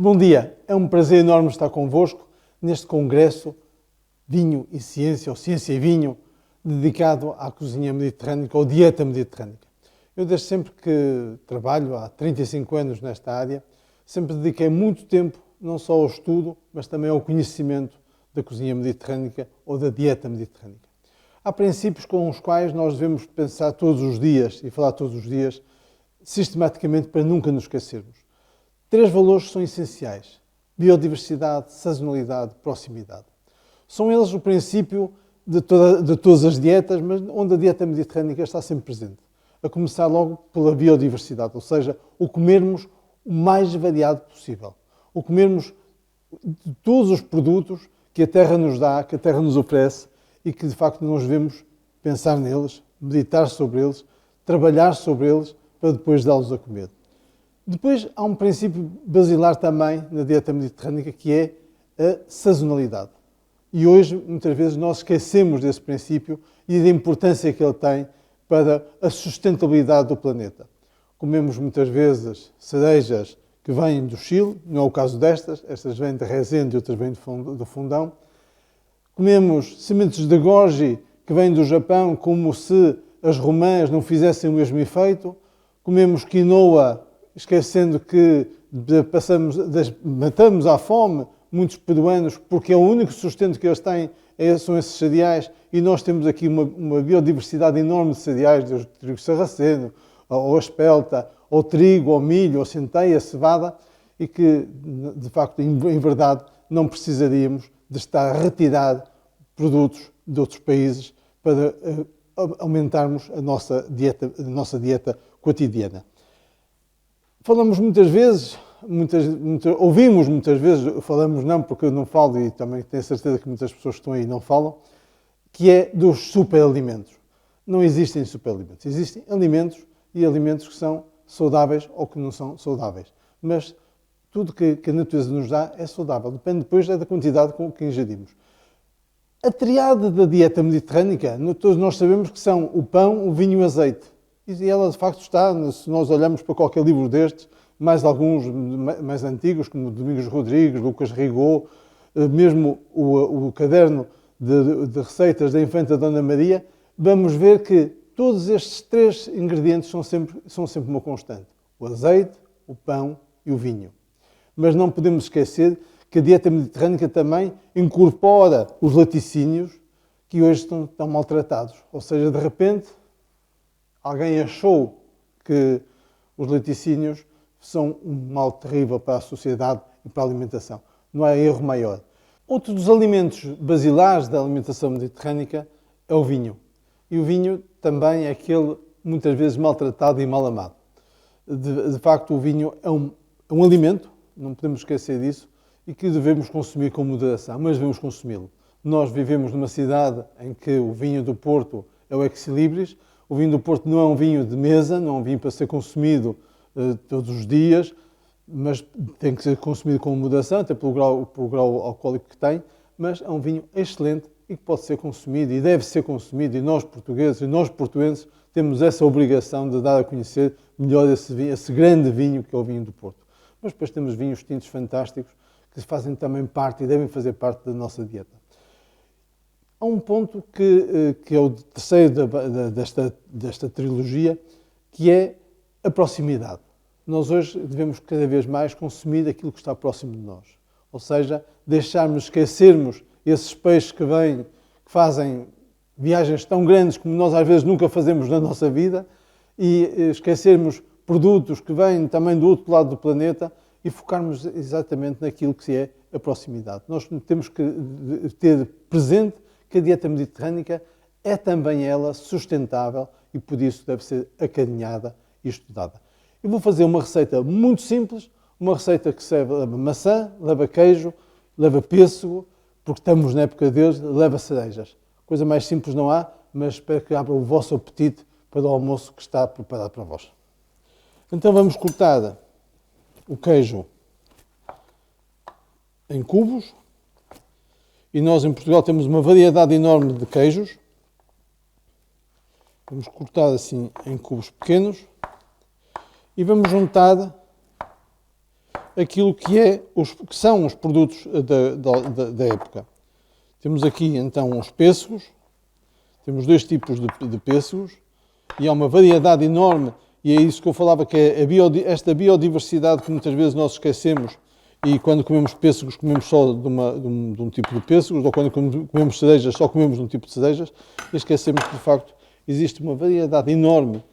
Bom dia, é um prazer enorme estar convosco neste congresso Vinho e Ciência, ou Ciência e Vinho, dedicado à cozinha mediterrânica ou dieta mediterrânica. Eu desde sempre que trabalho, há 35 anos nesta área, sempre dediquei muito tempo não só ao estudo, mas também ao conhecimento da cozinha mediterrânica ou da dieta mediterrânica. Há princípios com os quais nós devemos pensar todos os dias e falar todos os dias, sistematicamente, para nunca nos esquecermos. 3 valores são essenciais: biodiversidade, sazonalidade, proximidade. São eles o princípio de todas as dietas, mas onde a dieta mediterrânica está sempre presente. A começar logo pela biodiversidade, ou seja, o comermos o mais variado possível. O comermos de todos os produtos que a terra nos dá, que a terra nos oferece e que de facto nós devemos pensar neles, meditar sobre eles, trabalhar sobre eles para depois dá-los a comer. Depois há um princípio basilar também na dieta mediterrânica que é a sazonalidade. E hoje, muitas vezes, nós esquecemos desse princípio e da importância que ele tem para a sustentabilidade do planeta. Comemos muitas vezes cerejas que vêm do Chile, não é o caso destas, estas vêm de Resende e outras vêm do Fundão. Comemos sementes de goji que vêm do Japão, como se as romãs não fizessem o mesmo efeito. Comemos quinoa, esquecendo que matamos à fome muitos peruanos, porque é o único sustento que eles têm são esses cereais, e nós temos aqui uma biodiversidade enorme de cereais, desde o trigo sarraceno, ou a espelta, ou trigo, ou milho, ou centeia, cevada, e que, de facto, em verdade, não precisaríamos de estar a retirar produtos de outros países para aumentarmos a nossa dieta cotidiana. Falamos muitas vezes, ouvimos muitas vezes, falamos não porque eu não falo e também tenho certeza que muitas pessoas que estão aí não falam, que é dos superalimentos. Não existem superalimentos. Existem alimentos e alimentos que são saudáveis ou que não são saudáveis. Mas tudo que a natureza nos dá é saudável. Depende depois da quantidade com que ingerimos. A triade da dieta mediterrânica, todos nós sabemos que são o pão, o vinho e o azeite. E ela, de facto, está, se nós olharmos para qualquer livro destes, mais alguns mais antigos, como Domingos Rodrigues, Lucas Rigaud, mesmo o caderno de receitas da Infanta Dona Maria, vamos ver que todos estes 3 ingredientes são sempre uma constante. O azeite, o pão e o vinho. Mas não podemos esquecer que a dieta mediterrânica também incorpora os laticínios, que hoje estão maltratados. Ou seja, de repente, alguém achou que os laticínios são um mal terrível para a sociedade e para a alimentação. Não há erro maior. Outro dos alimentos basilares da alimentação mediterrânica é o vinho. E o vinho também é aquele, muitas vezes, maltratado e mal amado. De facto, o vinho é um alimento, não podemos esquecer disso, e que devemos consumir com moderação, mas devemos consumi-lo. Nós vivemos numa cidade em que o vinho do Porto é o ex-libris. O vinho do Porto não é um vinho de mesa, não é um vinho para ser consumido todos os dias, mas tem que ser consumido com moderação, até pelo grau alcoólico que tem, mas é um vinho excelente e que pode ser consumido e deve ser consumido, e nós portugueses e nós portuenses temos essa obrigação de dar a conhecer melhor esse grande vinho que é o vinho do Porto. Mas depois temos vinhos tintos fantásticos que fazem também parte e devem fazer parte da nossa dieta. Há um ponto que é o terceiro desta trilogia, que é a proximidade. Nós hoje devemos cada vez mais consumir aquilo que está próximo de nós. Ou seja, esquecermos esses peixes que fazem viagens tão grandes como nós às vezes nunca fazemos na nossa vida, e esquecermos produtos que vêm também do outro lado do planeta e focarmos exatamente naquilo que é a proximidade. Nós temos que ter presente que a dieta mediterrânica é também ela sustentável e por isso deve ser acarinhada e estudada. Eu vou fazer uma receita muito simples, uma receita que leva maçã, leva queijo, leva pêssego, porque estamos na época deles, leva cerejas. Coisa mais simples não há, mas espero que abra o vosso apetite para o almoço que está preparado para vós. Então vamos cortar o queijo em cubos. E nós em Portugal temos uma variedade enorme de queijos. Vamos cortar assim em cubos pequenos. E vamos juntar aquilo que são os produtos da época. Temos aqui então os pêssegos, temos dois tipos de pêssegos e há uma variedade enorme, e é isso que eu falava, que é esta biodiversidade que muitas vezes nós esquecemos, e quando comemos pêssegos comemos só de um tipo de pêssegos, ou quando comemos cerejas só comemos de um tipo de cerejas, e esquecemos que de facto existe uma variedade enorme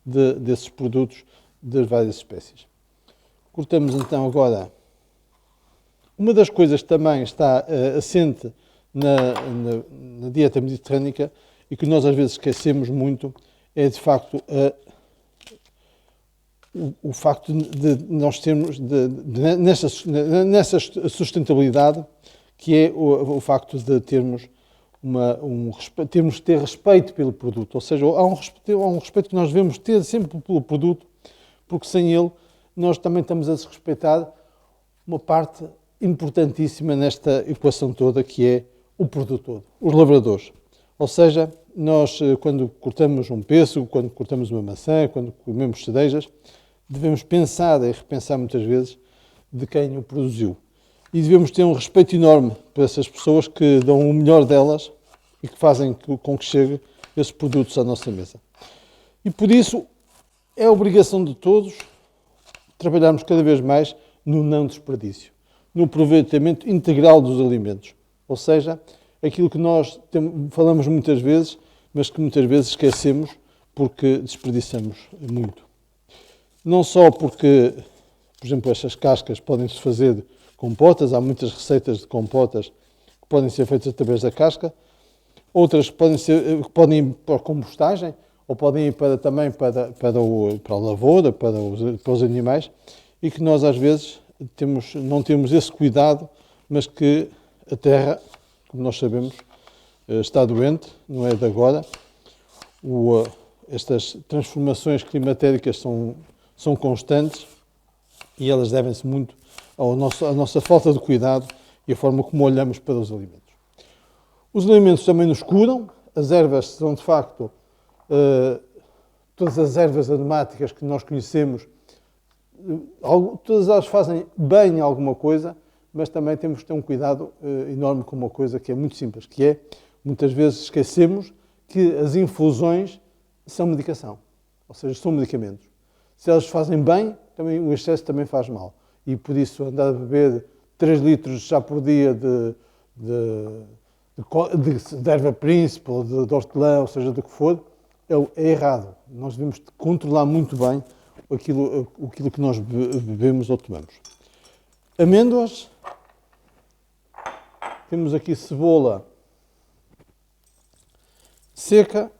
desses produtos das várias espécies. Cortamos então agora. Uma das coisas que também está assente na dieta mediterrânica e que nós às vezes esquecemos muito é de facto o facto de nós termos nessa sustentabilidade, que é o facto de termos temos que ter respeito pelo produto, ou seja, há um respeito que nós devemos ter sempre pelo produto, porque sem ele nós também estamos a desrespeitar uma parte importantíssima nesta equação toda, que é o produto todo, os lavradores. Ou seja, nós quando cortamos um pêssego, quando cortamos uma maçã, quando comemos cerejas, devemos pensar e repensar muitas vezes de quem o produziu. E devemos ter um respeito enorme por essas pessoas que dão o melhor delas e que fazem com que cheguem esses produtos à nossa mesa. E por isso é obrigação de todos trabalharmos cada vez mais no não desperdício, no aproveitamento integral dos alimentos. Ou seja, aquilo que nós falamos muitas vezes, mas que muitas vezes esquecemos porque desperdiçamos muito. Não só porque, por exemplo, estas cascas podem-se fazer compotas, há muitas receitas de compotas que podem ser feitas através da casca, outras que podem ir para a compostagem, ou podem ir também para a lavoura, para os animais, e que nós às vezes não temos esse cuidado, mas que a terra, como nós sabemos, está doente, não é de agora. Estas transformações climatéricas são constantes e elas devem-se muito à nossa falta de cuidado e à forma como olhamos para os alimentos. Os alimentos também nos curam, as ervas são de facto, todas as ervas aromáticas que nós conhecemos, todas elas fazem bem alguma coisa, mas também temos que ter um cuidado enorme com uma coisa que é muito simples, que é, muitas vezes esquecemos que as infusões são medicação, ou seja, são medicamentos. Se elas fazem bem, também, o excesso também faz mal. E por isso andar a beber 3 litros já por dia de erva príncipe ou de hortelã, ou seja, do que for, é errado. Nós devemos controlar muito bem aquilo que nós bebemos ou tomamos. Amêndoas. Temos aqui cebola seca.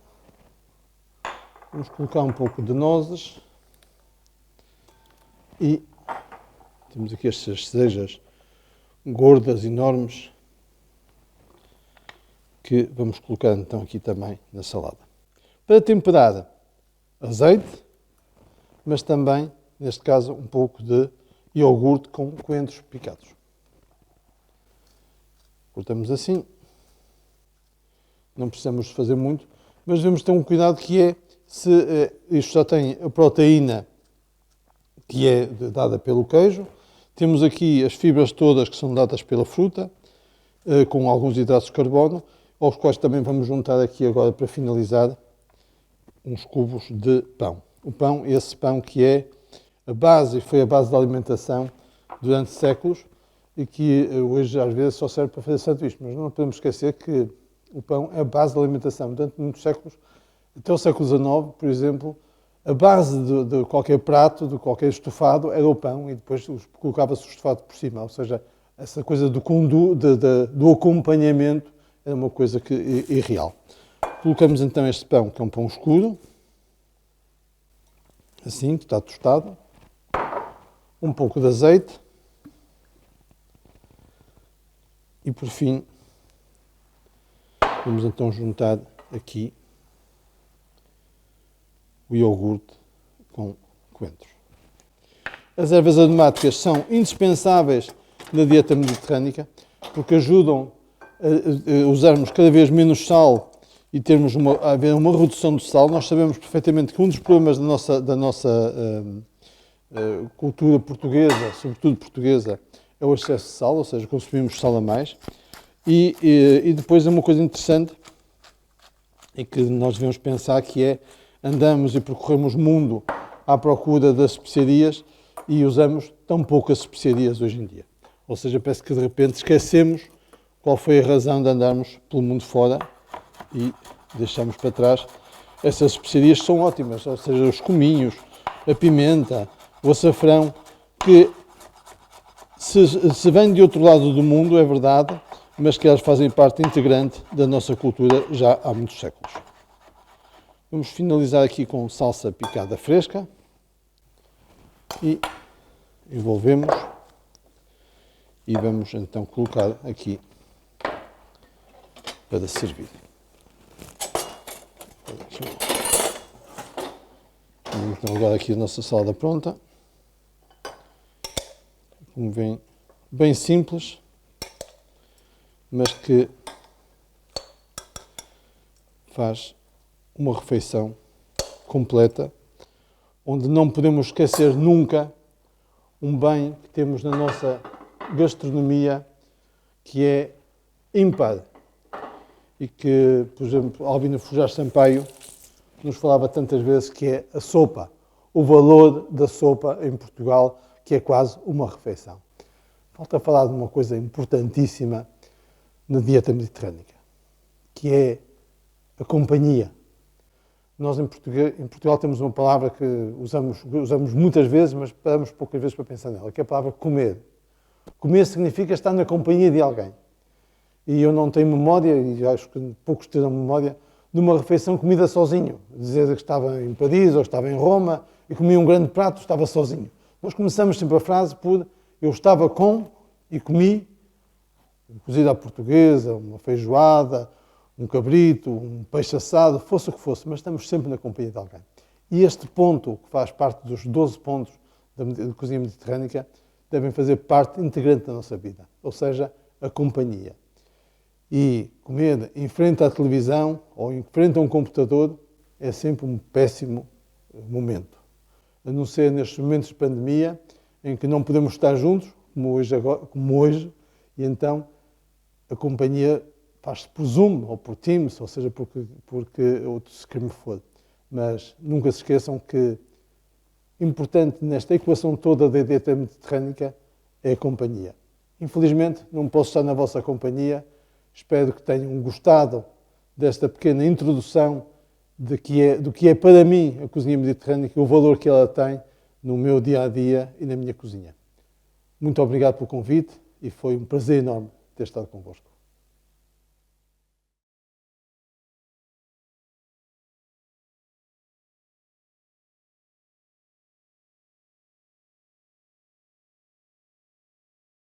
Vamos colocar um pouco de nozes. E temos aqui estas cerejas gordas, enormes, que vamos colocar então aqui também na salada. Para temperar, azeite, mas também, neste caso, um pouco de iogurte com coentros picados. Cortamos assim. Não precisamos fazer muito, mas devemos ter um cuidado que é, se isto já tem a proteína que é dada pelo queijo, temos aqui as fibras todas que são dadas pela fruta, com alguns hidratos de carbono, aos quais também vamos juntar aqui agora, para finalizar, uns cubos de pão. O pão, esse pão que é a base, foi a base da alimentação durante séculos e que hoje às vezes só serve para fazer sanduíches, mas não podemos esquecer que o pão é a base da alimentação. Durante muitos séculos, até o século XIX, por exemplo, a base de qualquer prato, de qualquer estofado, era o pão e depois colocava-se o estofado por cima. Ou seja, essa coisa do acompanhamento era uma coisa irreal. Colocamos então este pão, que é um pão escuro, assim, que está tostado, um pouco de azeite e, por fim, vamos então juntar aqui o iogurte com coentros. As ervas aromáticas são indispensáveis na dieta mediterrânica porque ajudam a usarmos cada vez menos sal e termos haver uma redução do sal. Nós sabemos perfeitamente que um dos problemas da nossa cultura portuguesa, sobretudo portuguesa, é o excesso de sal, ou seja, consumimos sal a mais. E depois é uma coisa interessante e que nós devemos pensar que é andamos e percorremos o mundo à procura das especiarias e usamos tão poucas especiarias hoje em dia. Ou seja, parece que de repente esquecemos qual foi a razão de andarmos pelo mundo fora e deixamos para trás. Essas especiarias são ótimas, ou seja, os cominhos, a pimenta, o açafrão, que se vêm de outro lado do mundo, é verdade, mas que elas fazem parte integrante da nossa cultura já há muitos séculos. Vamos finalizar aqui com salsa picada fresca e envolvemos e vamos então colocar aqui para servir. Então agora aqui a nossa salada pronta. Como vem, bem simples, mas que faz uma refeição completa, onde não podemos esquecer nunca um bem que temos na nossa gastronomia, que é ímpar, e que, por exemplo, Albino Fujar Sampaio nos falava tantas vezes, que é a sopa, o valor da sopa em Portugal, que é quase uma refeição. Falta falar de uma coisa importantíssima na dieta mediterrânica, que é a companhia. Nós em Portugal temos uma palavra que usamos muitas vezes, mas paramos poucas vezes para pensar nela, que é a palavra comer. Comer significa estar na companhia de alguém. E eu não tenho memória, e acho que poucos terão memória, de uma refeição comida sozinho. Dizer que estava em Paris ou estava em Roma e comia um grande prato, estava sozinho. Nós começamos sempre a frase por eu estava com e comi um cozido à portuguesa, uma feijoada, um cabrito, um peixe assado, fosse o que fosse, mas estamos sempre na companhia de alguém. E este ponto, que faz parte dos 12 pontos da cozinha mediterrânica, devem fazer parte integrante da nossa vida, ou seja, a companhia. E comer em frente à televisão ou em frente a um computador é sempre um péssimo momento. A não ser nestes momentos de pandemia, em que não podemos estar juntos, como hoje, e então a companhia faz-se por Zoom ou por Teams, ou seja, porque outro esquema for. Mas nunca se esqueçam que importante nesta equação toda da dieta mediterrânica é a companhia. Infelizmente, não posso estar na vossa companhia. Espero que tenham gostado desta pequena introdução do que é para mim a cozinha mediterrânica e o valor que ela tem no meu dia-a-dia e na minha cozinha. Muito obrigado pelo convite e foi um prazer enorme ter estado convosco.